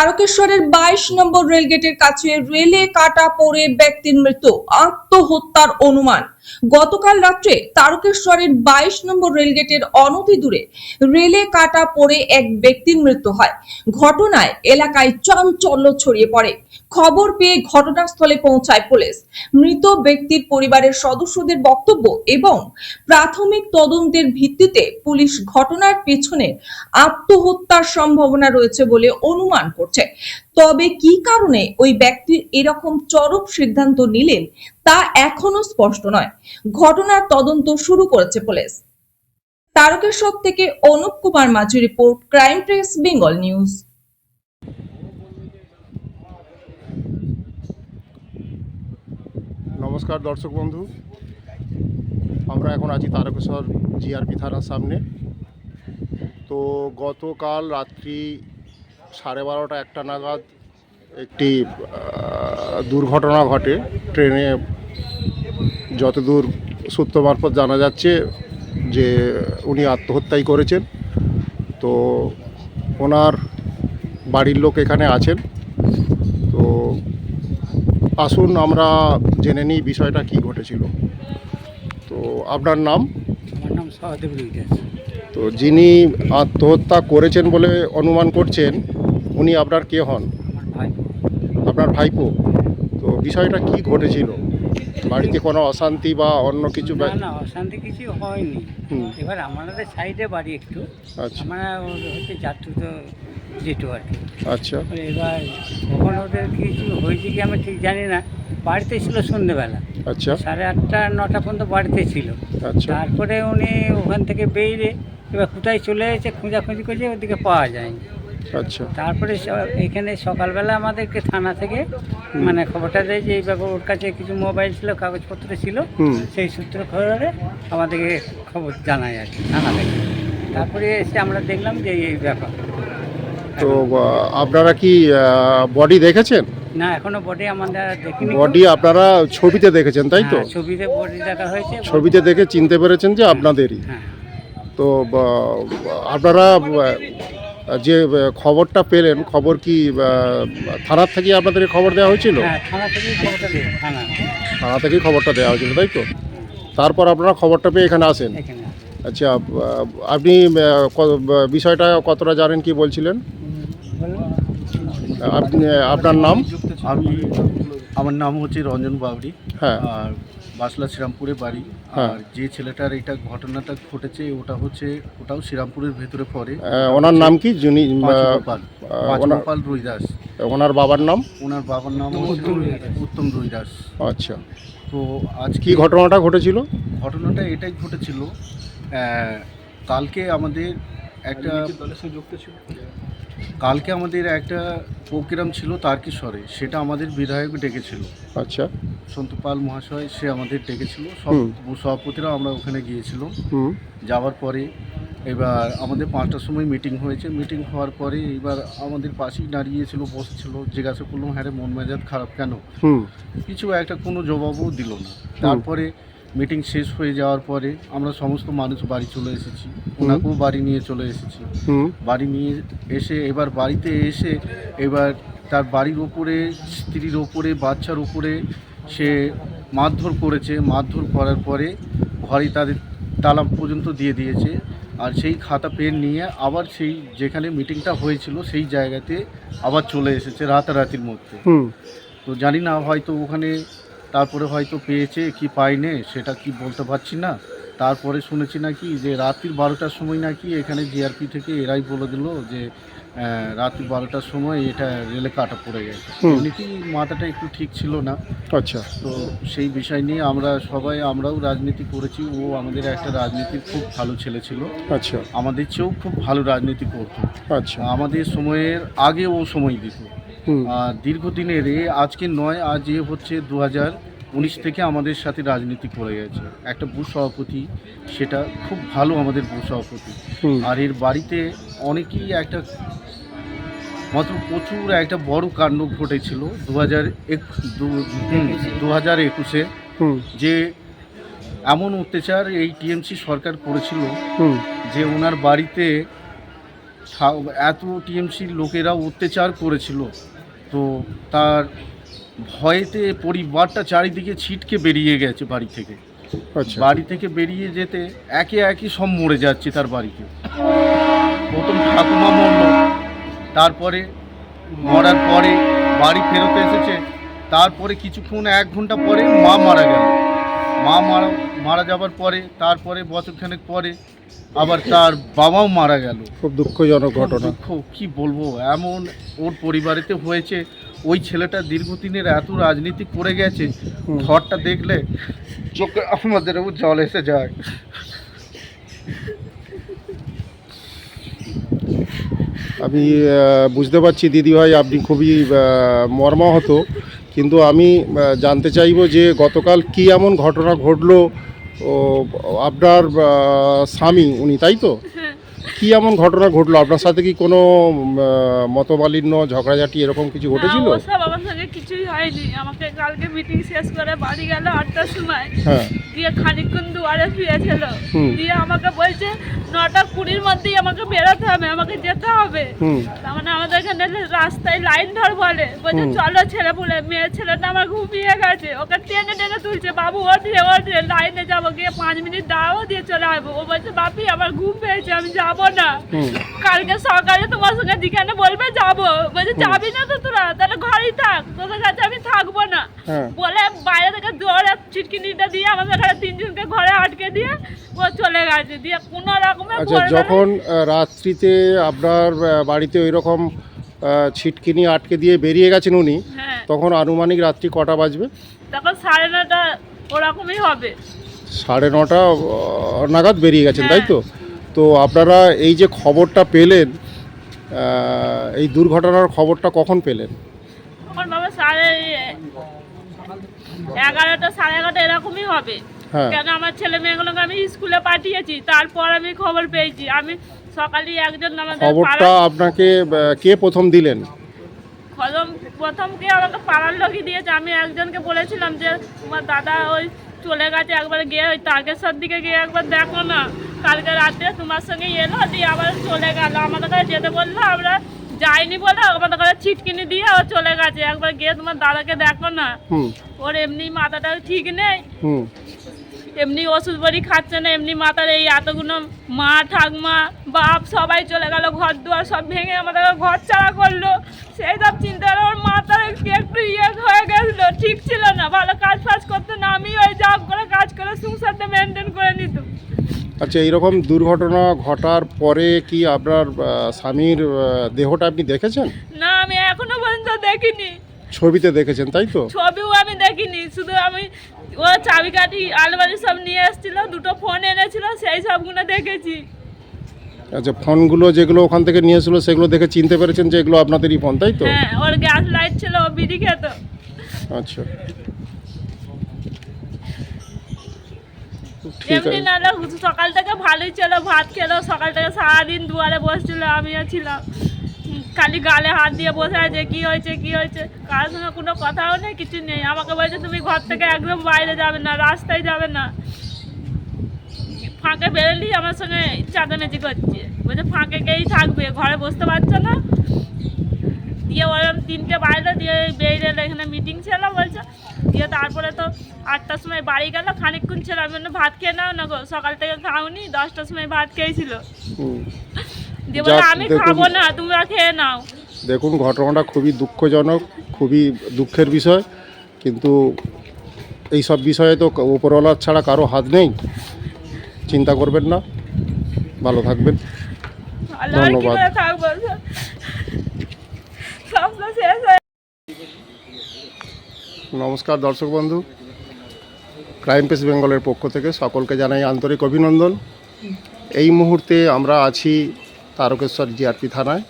তারকেশ্বরের 22 নম্বর রেলগেটের কাছে রেলে কাটা পড়ে ব্যক্তির মৃত্যু, আত্মহত্যার অনুমান। গতকাল রাত্রে তারকেশ্বরের 22 নম্বর রেলগেটের অনতি দূরে রেলে কাটা পড়ে এক ব্যক্তির মৃত্যু হয়। ঘটনায় এলাকায় চাঞ্চল্য ছড়িয়ে পড়ে। খবর পেয়ে ঘটনাস্থলে পৌঁছায় পুলিশ। মৃত ব্যক্তির পরিবারের সদস্যদের বক্তব্য এবং প্রাথমিক তদন্তের ভিত্তিতে পুলিশ ঘটনার পেছনে আত্মহত্যার সম্ভাবনা রয়েছে বলে অনুমান করছে। তবে কি কারণে ওই ব্যক্তি এরকম চরম সিদ্ধান্ত নিলেন তা এখনো স্পষ্ট নয়। ঘটনার তদন্ত শুরু করেছে পুলিশ। তারকেশ্বর থেকে অনুপ কুমার মাঝি report, crime press Bengal news. নমস্কার দর্শক বন্ধু, আমরা এখন আছি তারকেশ্বর জিআরপি থানার সামনে। তো গতকাল রাত্রি 12:30-1টা নাগাদ একটি দুর্ঘটনা ঘটে ট্রেনে। যতদূর সূত্র মারফত জানা যাচ্ছে যে উনি আত্মহত্যাই করেছেন। তো ওনার বাড়ির লোক এখানে আছেন। তো আসুন আমরা জেনে নিই বিষয়টা কি ঘটেছিল। তো আপনার নাম? আমার নাম সহদেব রুইদাস। তো যিনি আত্মহত্যা করেছেন বলে অনুমান করছেন, উনি আপনার কে হন? আমার ভাই। আপনার ভাইপো। তো বিষয়টা কি ঘটেছিল? বাড়িতে কোনো অশান্তি বা অন্য কিছু? না, অশান্তি কিছু হয়নি। এবার আমাদের সাইডে বাড়ি একটু। আচ্ছা আমরা হচ্ছে যাত্রীত যেটু আর কি। আচ্ছা এবার কখন ওদের কিছু হয়েছে কি আমি ঠিক জানি না। বাড়িতে ছিল সন্ধ্যেবেলা, আচ্ছা 8:30-9টা পর্যন্ত বাড়িতে ছিল। আচ্ছা তারপরে উনি ওখান থেকে বেরিয়ে এবার কোথায় চলে এসেছে খোঁজাখুঁজি করছে, ওদিকে পাওয়া যায়নি। আচ্ছা তারপরে এখানে সকালবেলা আমাদেরকে থানা থেকে মানে খবরটা দেয় যে এই ব্যাপার, ওর কাছে কিছু মোবাইল ছিল, কাগজপত্র ছিল, সেই সূত্র খবরে আমাদেরকে খবর জানায় আর কি থানা থেকে। তারপরে এসে আমরা দেখলাম যে এই ব্যাপার। তো আপনারা কি বডি দেখেছেন? না, এখনো বডি আমাদের দেখিনি। বডি আপনারা ছবিতে দেখেছেন, তাই তো? হ্যাঁ, ছবিতে বডি দেখা হয়েছে। ছবিতে দেখে চিনতে পেরেছেন যে আপনাদেরই। হ্যাঁ। তো আপনারা যে খবরটা পেলেন, খবর কি থানার থেকে আপনাদের খবর দেওয়া হয়েছিল? হ্যাঁ, থানা থেকেই খবরটা দেয়। থানা থেকেই খবরটা দেওয়া হয়েছিল, তাই তো? তারপর আপনারা খবরটা পেয়ে এখানে আসেন। এখানে আচ্ছা, আপনি বিষয়টা কতটা জানেন, কি বলছিলেন? আপনি আপনার নাম? আমার নাম হচ্ছে রঞ্জন বাবরি। হ্যাঁ। আর বাসলা শ্রীরামপুরে বাড়ি। হ্যাঁ। আর যে ছেলেটার এটা ঘটনাটা ঘটেছে ওটাও শ্রীরামপুরের ভেতরে পড়ে। ওনার নাম কি? যিনি পাঁচগোপাল রুইদাস। ওনার বাবার নাম? ওনার বাবার নাম উত্তম রুইদাস। আচ্ছা, তো আজ কি ঘটনাটা ঘটেছিল? ঘটনাটা এটাই ঘটেছিল, কালকে আমাদের একটা প্রোগ্রাম ছিল তারকেশ্বরে, সেটা আমাদের বিধায়ক ডেকেছিল। আচ্ছা, সন্তুপাল মহাশয় সে আমাদের ডেকেছিল, সব সভাপতিরা আমরা ওখানে গিয়েছিলাম। যাওয়ার পরে এবার আমাদের 5টার সময় মিটিং হয়েছে। মিটিং হওয়ার পরে এবার আমাদের পাশেই দাঁড়িয়েছিল, বসেছিল। জিজ্ঞাসা করলাম, হ্যাঁ রে, মন মেজাজ খারাপ কেন? কিছু একটা কোনো জবাবও দিল না। তারপরে মিটিং শেষ হয়ে যাওয়ার পরে আমরা সমস্ত মানুষ বাড়ি চলে এসেছি। ওনাকেও বাড়ি নিয়ে চলে এসেছি। বাড়ি নিয়ে এসে এবার বাড়িতে এসে এবার তার বাড়ির ওপরে, স্ত্রীর ওপরে, বাচ্চার ওপরে সে মারধর করেছে। মারধর করার পরে ঘরে তাদের তালা পর্যন্ত দিয়ে দিয়েছে। আর সেই খাতা পেন নিয়ে আবার সেই যেখানে মিটিংটা হয়েছিল সেই জায়গাতে আবার চলে এসেছে রাতারাতির মধ্যে। তো জানি না, হয়তো ওখানে তারপরে হয়তো পেয়েছে কি পায়নি সেটা কি বলতে পারছি না। তারপরে শুনেছি নাকি যে রাত্রির 12টার সময় নাকি এখানে জিআরপি থেকে এরাই বলে দিল যে রাত্রি 12টার সময় এটা রেলে কাটা পড়ে গেছে। এমনিতেই মাথাটা একটু ঠিক ছিল না। আচ্ছা। তো সেই বিষয় নিয়ে আমরাও রাজনীতি করেছি। ও আমাদের একটা রাজনীতির খুব ভালো ছেলে ছিল। আচ্ছা। আমাদের চেয়েও খুব ভালো রাজনীতি করতো। আচ্ছা। আমাদের সময়ের আগে ও সময় দিত। দীর্ঘদিনের আজকে নয়, আজ হচ্ছে 2019 থেকে আমাদের সাথে রাজনীতি করে গেছে। একটা বুথ সভাপতি, সেটা খুব ভালো আমাদের বুথ সভাপতি। আর এর বাড়িতে অনেকেই প্রচুর একটা বড় কাণ্ড ঘটেছিল 2021-এ, যে এমন অত্যাচার এই টিএমসি সরকার করেছিল যে ওনার বাড়িতে এত টিএমসির লোকেরা অত্যাচার করেছিল, তো তার ভয়েতে পরিবারটা চারিদিকে ছিটকে বেরিয়ে গেছে বাড়ি থেকে। আচ্ছা, বাড়ি থেকে বেরিয়ে যেতে একে একে সব মরে যাচ্ছে তার বাড়িতে। প্রথম ঠাকুমা মরল, তারপরে মরার পরে বাড়ি ফেরত এসেছে, তারপরে কিছুক্ষণ 1 ঘন্টা পরে মা মারা গেল। মা মারা যাবার পরে তারপরে বছরখানেক পরে আবার তার বাবাও মারা গেল। খুব দুঃখজনক ঘটনা। দুঃখ কি বলবো, এমন ওর পরিবারেতে হয়েছে। ওই ছেলেটা দীর্ঘদিনের এত রাজনীতি করে গেছে, ঘরটা দেখলে চোখে আমাদেরও জল এসে যায়। আমি বুঝতে পারছি দিদিভাই, আপনি খুবই মর্মাহত, কিন্তু আমি জানতে চাইবো যে গতকাল কি এমন ঘটনা ঘটলো। ও আপনার স্বামী উনি, তাই তো? কি এমন ঘটনা ঘটলো আপনার সাথে? কি কোনো মতমালিন্য, ঝগড়াঝাটি এরকম কিছু ঘটেছিল? না, ওসব আমার সঙ্গে কিছুই হয়নি। আমাকে কালকে মিটিং শেষ করে বাড়ি গেল 8টার সময়। হ্যাঁ, দিয়ে খানিকক্ষণ দুয়ারে শুয়েছিল। দিয়ে আমাকে বলছে 9:20-র মধ্যেই আমাকে বেরোতে হবে, আমাকে যেতে হবে। তার মানে আমাদের এখানে রাস্তায় লাইন ধর বলছে চলো ছেলেপুলে। মেয়ে ছেলেটা আমার ঘুমিয়ে গেছে, ওকে টেনে টেনে তুলছে, বাবু ওঠে ওঠে, লাইনে যাবো, গিয়ে 5 মিনিট দাঁড়াবো, দিয়ে চলে আসবো। ও বলছে বাপি আমার ঘুম পেয়েছে, আমি যাবো না, কালকে সকালে তোমার সঙ্গে যেখানে বলবে যাবো। বলছে যাবি না তো তোরা, তাহলে ঘরেই থাক, তোদের কাছে আমি থাকবো না। বলে বাইরে থেকে দৌড়ে চিটকিনিটা দিয়ে আমাদের ঘরে 3 জনকে ঘরে আটকে দিয়ে ও চলে গেছে। দিয়ে কোনো রকমে আচ্ছা, যখন রাত্রিতে আপনার বাড়িতে ওই রকম ছিটকিনি আটকে দিয়ে বেরিয়ে গেছেন উনি, তখন আনুমানিক রাত্রি কটা বাজবে? তখন 9:30 ওরকমই হবে। 9:30 নাগাদ বেরিয়ে গেছেন, তাই তো? তো আপনারা এই যে খবরটা পেলেন, এই দুর্ঘটনার খবরটা কখন পেলেন? তখন বাবা 11:30 11:30 এরকমই হবে। কেন আমার ছেলে মেয়েগুলোকে আমি স্কুলে পাঠিয়েছি, তারপর আমি খবর পেয়েছি। আমি সকালে একজন আমাদের খবরটা আপনাকে কে প্রথম দিলেন? প্রথম কে আমাকে পাড়ার লোকই দিয়েছে। আমি একজনকে বলেছিলাম যে তোমার দাদা ওই চলে গেছে, একবার গিয়ে ওই তারকেশ্বর দিকে গিয়ে একবার দেখো না, কালকে রাত্রে তোমার সঙ্গে এলো, দিয়ে আবার চলে গেল। আমাদের কাছে যেতে বললো, আমরা যাইনি বলে আমাদের কাছে ছিটকিনি দিয়ে ও চলে গেছে, একবার গিয়ে তোমার দাদাকে দেখো না। ওর এমনি মাথাটা ঠিক নেই, এমনি ওষুধ বড়ি খাচ্ছে না, এমনি মাথার এই এতগুলো মা ঠাকমা বাপ সবাই চলে গেল, ঘর দুয়ার সব ভেঙে আমাদের ঘর ছাড়া করলো। সেই সব চিন্তা করে ওর মাথার একটু হয়ে গেছিলো, ঠিক ছিল না, ভালো কাজ ফাজ করতো না। আমি ওই জব করে কাজ করে সংসারটা মেনটেন করে নিত। আচ্ছা, এইরকম দুর্ঘটনা ঘটার পরে কি আপনার স্বামীর দেহটা আপনি দেখেছেন? না, আমি এখনো পর্যন্ত দেখিনি। ছবিতে দেখেছেন, তাই তো? ছবিও আমি দেখিনি, শুধু আমি ও চাবিকাঠি আলমারি সব নিয়ে এসেছিল, 2টো ফোন এনেছিল, সেই সবগুলো দেখেছি। আচ্ছা, ফোনগুলো যেগুলো ওখান থেকে নিয়েছিল সেগুলো দেখে চিনতে পেরেছেন যে এগুলো আপনাদেরই ফোন, তাই তো? হ্যাঁ, ওর গ্যাস লাইট ছিল, ও বিড়ি খেত। আচ্ছা, ঠিক এমনি আছে। নাহলে সকাল থেকে ভালোই ছিল, ভাত খেলো, সকাল থেকে সারাদিন দুয়ারে বসছিল, আমিও ছিলাম। খালি গালে হাত দিয়ে বসে আছে, কি হয়েছে কি হয়েছে, কারোর সঙ্গে কোনো কথাও নেই, কিছু নেই। আমাকে বলছে তুমি ঘর থেকে একদম বাইরে যাবে না, রাস্তায় যাবে না। ফাঁকে বেরোলেই আমার সঙ্গে চাঁদামেচি করছে, বলছে ফাঁকে গেই থাকবে, ঘরে বসতে পারছো না। দিয়ে ওরকম 3টে বাইরে দিয়ে বেরিয়ে এলো, এখানে মিটিং ছিল বলছে। দিয়ে তারপরে তো 8টার সময় বাড়ি গেল, খানিকক্ষণ ছিল। আমি ভাত খেয়ে নাও না গো, সকাল থেকে খাওনি, 10টার সময় ভাত খেয়েছিল। দিয়ে বলে আমি খাবো না, তোমরা খেয়ে নাও। দেখুন, ঘটনাটা খুবই দুঃখজনক, খুবই দুঃখের বিষয়, কিন্তু এই সব বিষয়ে তো উপরওয়ালার ছাড়া কারো হাত নেই। চিন্তা করবেন না, ভালো থাকবেন, ধন্যবাদ। থাকবো, সব তো শেষ হয়ে। নমস্কার দর্শক বন্ধু, ক্রাইম পেস বেঙ্গলের পক্ষ থেকে সকলকে জানাই আন্তরিক অভিনন্দন। এই মুহূর্তে আমরা আছি তারকেশ্বর জিআরপি থানায়।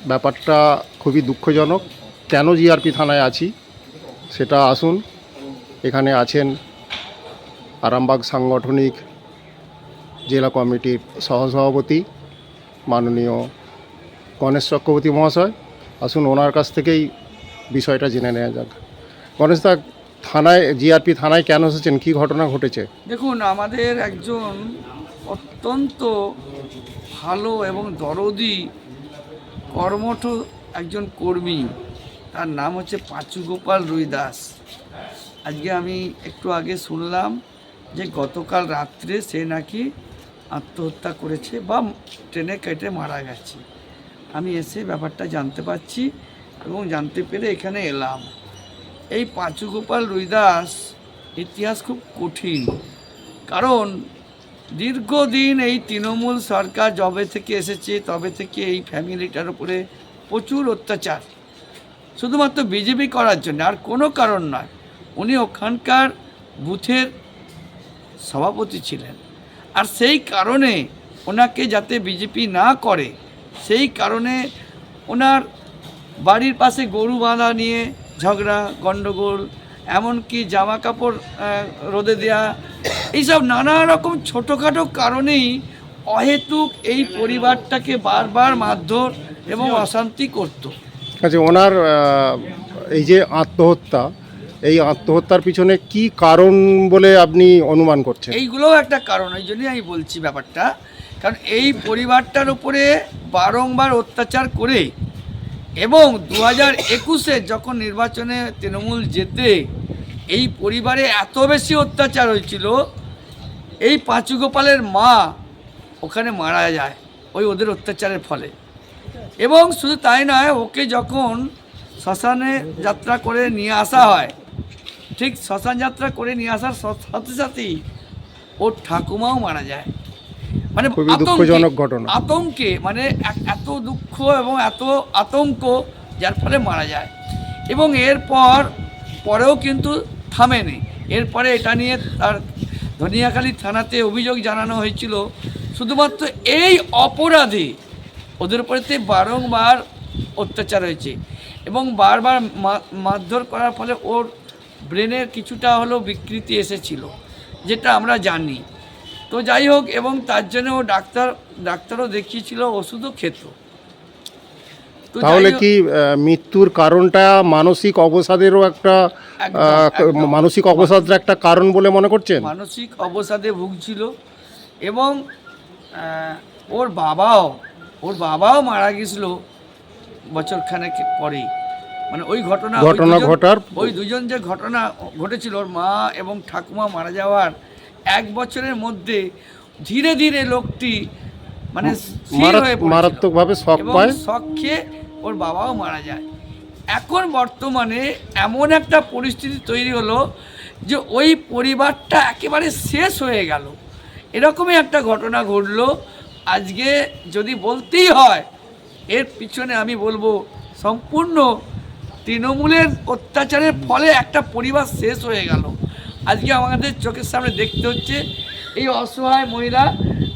ব্যাপারটা খুবই দুঃখজনক। কেন জিআরপি থানায় আছি সেটা আসুন, এখানে আছেন আরামবাগ সাংগঠনিক জেলা কমিটির সহসভাপতি মাননীয় গণেশ চক্রবর্তী মহাশয়। আসুন ওনার কাছ থেকেই বিষয়টা জেনে নেওয়া যাক। গণেশদা, থানায় জিআরপি থানায় কেন এসেছেন, কী ঘটনা ঘটেছে? দেখুন, আমাদের একজন অত্যন্ত ভালো এবং দরদি কর্মঠ একজন কর্মী, তার নাম হচ্ছে পাঁচু গোপাল রুইদাস। আজকে আমি একটু আগে শুনলাম যে গতকাল রাত্রে সে নাকি আত্মহত্যা করেছে বা ট্রেনে কেটে মারা গেছে। আমি এসে ব্যাপারটা জানতে পারছি এবং জানতে পেরে এখানে এলাম। এই পাঁচু গোপাল রুইদাস ইতিহাস খুব কঠিন, কারণ দীর্ঘদিন এই তৃণমূল সরকার যবে থেকে এসেছে তবে থেকে এই ফ্যামিলিটার উপরে প্রচুর অত্যাচার, শুধুমাত্র বিজেপি করার জন্য, আর কোনো কারণ নয়। উনি ওখানকার বুথের সভাপতি ছিলেন, আর সেই কারণে ওনাকে যাতে বিজেপি না করে সেই কারণে ওনার বাড়ির পাশে গরু বাঁধা নিয়ে ঝগড়া গণ্ডগোল, এমনকি জামা কাপড় রোদে দেওয়া, এইসব নানা রকম ছোটোখাটো কারণেই অহেতুক এই পরিবারটাকে বারবার মারধর এবং অশান্তি করত। আচ্ছা, ওনার এই যে আত্মহত্যা, এই আত্মহত্যার পিছনে কি কারণ বলে আপনি অনুমান করছেন? এইগুলোও একটা কারণ, ওই জন্যই আমি বলছি ব্যাপারটা, কারণ এই পরিবারটার উপরে বারংবার অত্যাচার করে এবং 2021-এ যখন নির্বাচনে তৃণমূল জেতে এই পরিবারে এত বেশি অত্যাচার হয়েছিল, এই পাঁচু গোপালের মা ওখানে মারা যায় ওই ওদের অত্যাচারের ফলে। এবং শুধু তাই নয়, ওকে যখন শ্মশানে যাত্রা করে নিয়ে আসা হয়, ঠিক শ্মশান যাত্রা করে নিয়ে আসার সাথে সাথেই ওর ঠাকুমাও মারা যায়। মানে খুবই দুঃখজনক ঘটনা। আতঙ্কে, মানে এত দুঃখ এবং এত আতঙ্ক, যার ফলে মারা যায়। এবং পরেও কিন্তু থামেনি। এরপরে এটা নিয়ে তার ধনিয়াখালী থানাতে অভিযোগ জানানো হয়েছিল। শুধুমাত্র এই অপরাধে ওদের উপরেতে বারংবার অত্যাচার হয়েছে এবং বারবার মারধর করার ফলে ওর ব্রেনের কিছুটা হলেও বিকৃতি এসেছিল, যেটা আমরা জানি। তো যাই হোক, এবং তার জন্য ও ডাক্তারও দেখিয়েছিল, ওষুধও খেত। তো তাহলে কি মৃত্যুর কারণটা মানসিক অবসাদেরও একটা মানসিক অবসাদের একটা কারণ বলে মনে করছেন? মানসিক অবসাদে ভুগছিল এবং ওর বাবাও মারা গেছিল বছরখানেক পরেই। মানে ওই ঘটনা ঘটার ওই দুজন যে ঘটনা ঘটেছিল, ওর মা এবং ঠাকুমা মারা যাওয়ার 1 বছরের মধ্যে ধীরে ধীরে লোকটি মানে মারাত্মকভাবে শক পায়, শক খেয়ে ওর বাবাও মারা যায়। এখন বর্তমানে এমন একটা পরিস্থিতি তৈরি হলো যে ওই পরিবারটা একেবারে শেষ হয়ে গেল। এরকমই একটা ঘটনা ঘটলো আজকে। যদি বলতেই হয়, এর পিছনে আমি বলবো সম্পূর্ণ তৃণমূলের অত্যাচারের ফলে একটা পরিবার শেষ হয়ে গেল। আজকে আমাদের চোখের সামনে দেখতে হচ্ছে এই অসহায় মহিলা,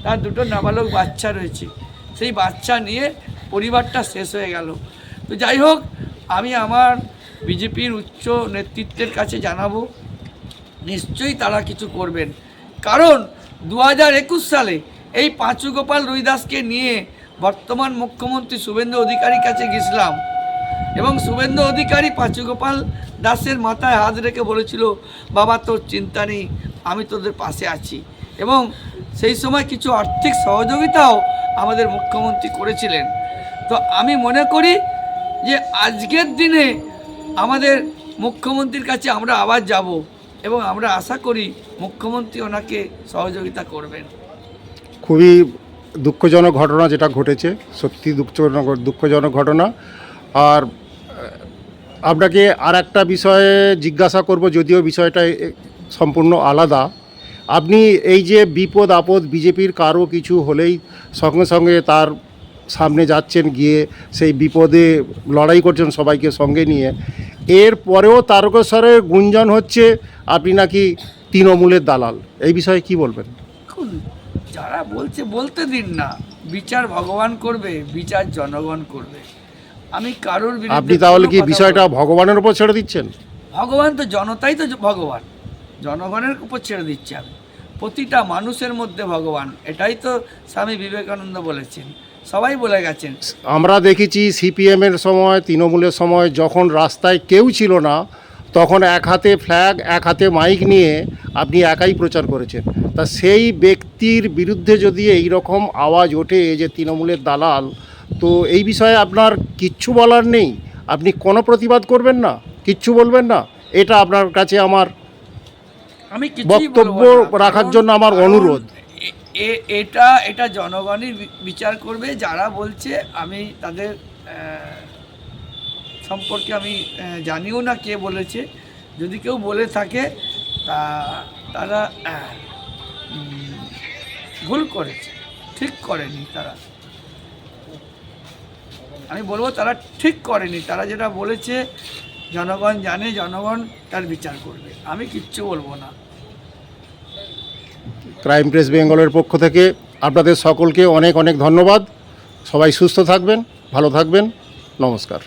তার 2টো নাবালক বাচ্চা রয়েছে, সেই বাচ্চা নিয়ে পরিবারটা শেষ হয়ে গেল। তো যাই হোক, আমি আমার বিজেপির উচ্চ নেতৃত্বের কাছে জানাবো, নিশ্চয়ই তারা কিছু করবেন। কারণ 2021 সালে এই পাঁচু গোপাল রুইদাসকে নিয়ে বর্তমান মুখ্যমন্ত্রী শুভেন্দু অধিকারীর কাছে গেছিলাম এবং শুভেন্দু অধিকারী পাঁচু গোপাল দাসের মাথায় হাত রেখে বলেছিল, বাবা তোর চিন্তা নেই, আমি তোদের পাশে আছি। এবং সেই সময় কিছু আর্থিক সহযোগিতাও আমাদের মুখ্যমন্ত্রী করেছিলেন। তো আমি মনে করি যে আজকের দিনে আমাদের মুখ্যমন্ত্রীর কাছে আমরা আবার যাব এবং আমরা আশা করি মুখ্যমন্ত্রী ওনাকে সহযোগিতা করবেন। খুবই দুঃখজনক ঘটনা যেটা ঘটেছে, সত্যি দুঃখজনক ঘটনা। আর আপনাকে আর একটা বিষয়ে জিজ্ঞাসা করব, যদিও বিষয়টা সম্পূর্ণ আলাদা। আপনি এই যে বিপদ আপদ বিজেপির কারো কিছু হলেই সঙ্গে সঙ্গে তার সামনে যাচ্ছেন, গিয়ে সেই বিপদে লড়াই করছেন সবাইকে সঙ্গে নিয়ে, এর পরেও তারকেশ্বরে গুঞ্জন হচ্ছে আপনি নাকি তৃণমূলের দালাল। এই বিষয়ে কি বলবেন? যারা বলছে বলতে দিন না, বিচার ভগবান করবে, বিচার জনগণ করবে। আমি কারোর বিরুদ্ধে, আপনি তাহলে কি বিষয়টা ভগবানের উপর ছেড়ে দিচ্ছেন? ভগবান তো জনতাই তো ভগবান, জনগণের উপর ছেড়ে দিচ্ছি আমি। প্রতিটা মানুষের মধ্যে ভগবান, এটাই তো স্বামী বিবেকানন্দ বলেছেন, সবাই বলে গেছেন। আমরা দেখেছি সিপিএমের সময়, তৃণমূলের সময় যখন রাস্তায় কেউ ছিল না, তখন এক হাতে ফ্ল্যাগ এক হাতে মাইক নিয়ে আপনি একাই প্রচার করেছেন। তা সেই ব্যক্তির বিরুদ্ধে যদি এই রকম আওয়াজ ওঠে যে তৃণমূলের দালাল, তো এই বিষয়ে আপনার কিচ্ছু বলার নেই? আপনি কোনো প্রতিবাদ করবেন না, কিচ্ছু বলবেন না? এটা আপনার কাছে আমার আমি কিছুই বক্তব্য বলবো না, রাখার কারণ- জন্য আমার কারণ অনুরোধ। এটা জনগণই বিচার করবে। যারা বলছে আমি তাদের সম্পর্কে আমি জানিও না কে বলেছে। যদি কেউ বলে থাকে তারা ভুল করেছে, ঠিক করেনি তারা। আমি বলবো তারা ঠিক করেনি। তারা যেটা বলেছে জনগণ জানে, জনগণ তার বিচার করবে। আমি কিচ্ছু বলবো না। ক্রাইম প্রেস বেঙ্গলের পক্ষ থেকে আপনাদের সকলকে অনেক অনেক ধন্যবাদ। সবাই সুস্থ থাকবেন, ভালো থাকবেন। নমস্কার।